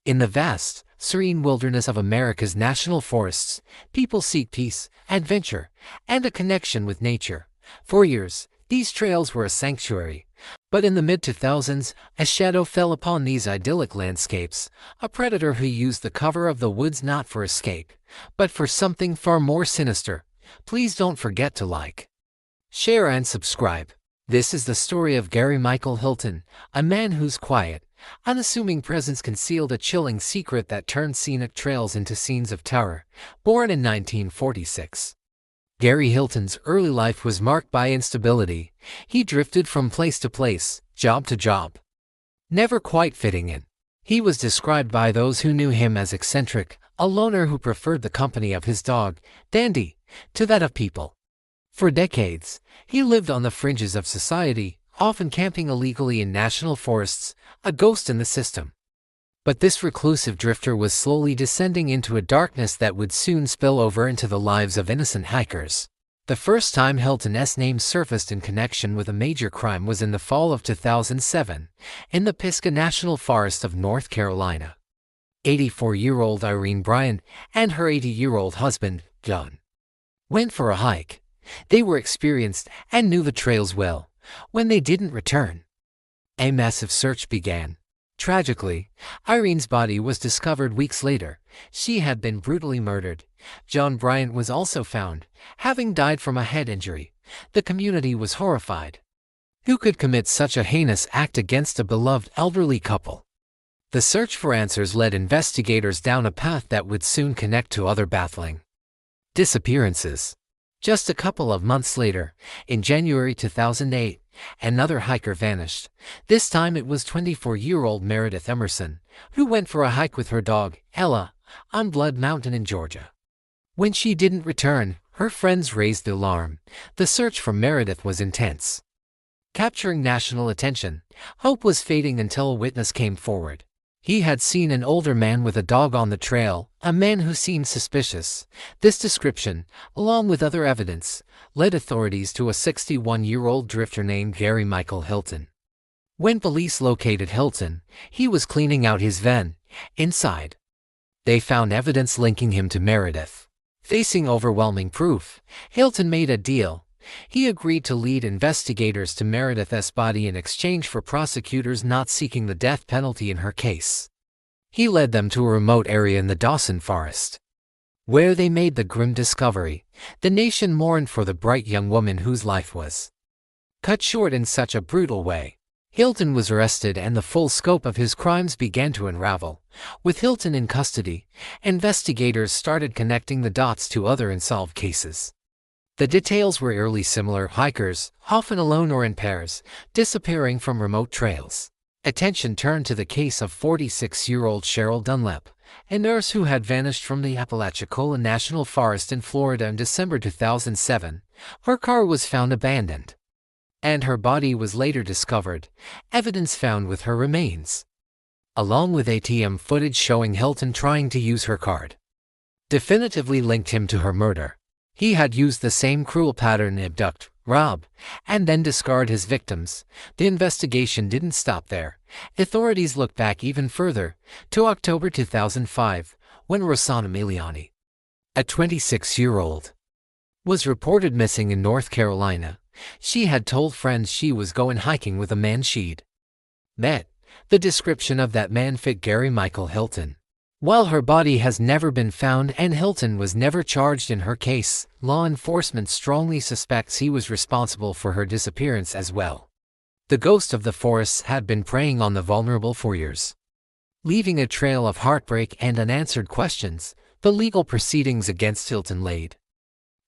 In the vast, serene wilderness of America's national forests, people seek peace, adventure, and a connection with nature. For years, these trails were a sanctuary. But in the mid-2000s, a shadow fell upon these idyllic landscapes, a predator who used the cover of the woods not for escape, but for something far more sinister. Please don't forget to like, share, and subscribe. This is the story of Gary Michael Hilton, a man whose quiet, unassuming presence concealed a chilling secret that turned scenic trails into scenes of terror. Born in 1946, Gary Hilton's early life was marked by instability. He drifted from place to place, job to job, never quite fitting in. He was described by those who knew him as eccentric, a loner who preferred the company of his dog, Dandy, to that of people. For decades, he lived on the fringes of society, often camping illegally in national forests, a ghost in the system. But this reclusive drifter was slowly descending into a darkness that would soon spill over into the lives of innocent hikers. The first time Hilton's name surfaced in connection with a major crime was in the fall of 2007, in the Pisgah National Forest of North Carolina. 84-year-old Irene Bryant and her 80-year-old husband, John, went for a hike. They were experienced and knew the trails well. When they didn't return, a massive search began. Tragically, Irene's body was discovered weeks later. She had been brutally murdered. John Bryant was also found, having died from a head injury. The community was horrified. Who could commit such a heinous act against a beloved elderly couple? The search for answers led investigators down a path that would soon connect to other baffling disappearances. Just a couple of months later, in January 2008, another hiker vanished. This time it was 24-year-old Meredith Emerson, who went for a hike with her dog, Ella, on Blood Mountain in Georgia. When she didn't return, her friends raised the alarm. The search for Meredith was intense, capturing national attention. Hope was fading until a witness came forward. He had seen an older man with a dog on the trail, a man who seemed suspicious. This description, along with other evidence, led authorities to a 61-year-old drifter named Gary Michael Hilton. When police located Hilton, he was cleaning out his van. Inside, they found evidence linking him to Meredith. Facing overwhelming proof, Hilton made a deal. He agreed to lead investigators to Meredith's body in exchange for prosecutors not seeking the death penalty in her case. He led them to a remote area in the Dawson Forest, where they made the grim discovery. The nation mourned for the bright young woman whose life was cut short in such a brutal way. Hilton was arrested and the full scope of his crimes began to unravel. With Hilton in custody, investigators started connecting the dots to other unsolved cases. The details were eerily similar: hikers, often alone or in pairs, disappearing from remote trails. Attention turned to the case of 46-year-old Cheryl Dunlap, a nurse who had vanished from the Apalachicola National Forest in Florida in December 2007. Her car was found abandoned, and her body was later discovered. Evidence found with her remains, along with ATM footage showing Hilton trying to use her card, definitively linked him to her murder. He had used the same cruel pattern: abduct, rob, and then discard his victims. The investigation didn't stop there. Authorities looked back even further, to October 2005, when Rosanna Miliani, a 26-year-old, was reported missing in North Carolina. She had told friends she was going hiking with a man she'd met. The description of that man fit Gary Michael Hilton. While her body has never been found and Hilton was never charged in her case, law enforcement strongly suspects he was responsible for her disappearance as well. The ghost of the forests had been preying on the vulnerable for years, leaving a trail of heartbreak and unanswered questions. The legal proceedings against Hilton laid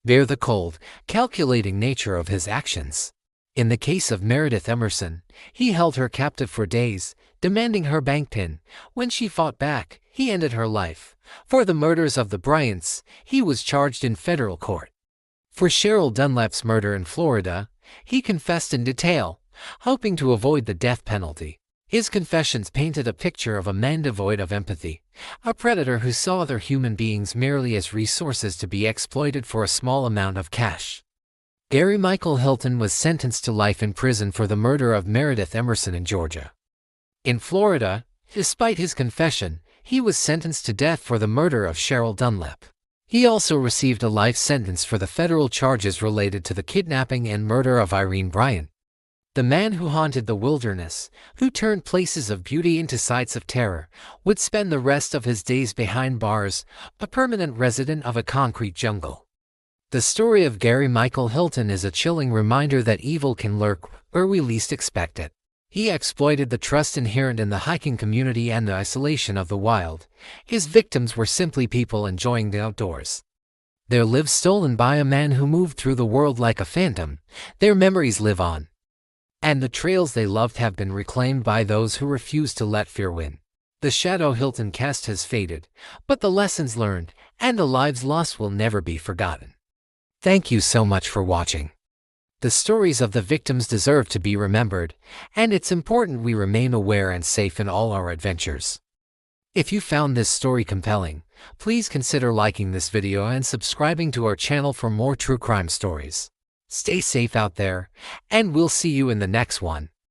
bare the cold, calculating nature of his actions. In the case of Meredith Emerson, he held her captive for days, demanding her bank pin. When she fought back, he ended her life. For the murders of the Bryants, he was charged in federal court. For Cheryl Dunlap's murder in Florida, he confessed in detail, hoping to avoid the death penalty. His confessions painted a picture of a man devoid of empathy, a predator who saw other human beings merely as resources to be exploited for a small amount of cash. Gary Michael Hilton was sentenced to life in prison for the murder of Meredith Emerson in Georgia. In Florida, despite his confession, He was sentenced to death for the murder of Cheryl Dunlap. He also received a life sentence for the federal charges related to the kidnapping and murder of Irene Bryant. The man who haunted the wilderness, who turned places of beauty into sites of terror, would spend the rest of his days behind bars, a permanent resident of a concrete jungle. The story of Gary Michael Hilton is a chilling reminder that evil can lurk where we least expect it. He exploited the trust inherent in the hiking community and the isolation of the wild. His victims were simply people enjoying the outdoors. Their lives stolen by a man who moved through the world like a phantom. Their memories live on. And the trails they loved have been reclaimed by those who refuse to let fear win. The shadow Hilton cast has faded, but the lessons learned and the lives lost will never be forgotten. Thank you so much for watching. The stories of the victims deserve to be remembered, and it's important we remain aware and safe in all our adventures. If you found this story compelling, please consider liking this video and subscribing to our channel for more true crime stories. Stay safe out there, and we'll see you in the next one.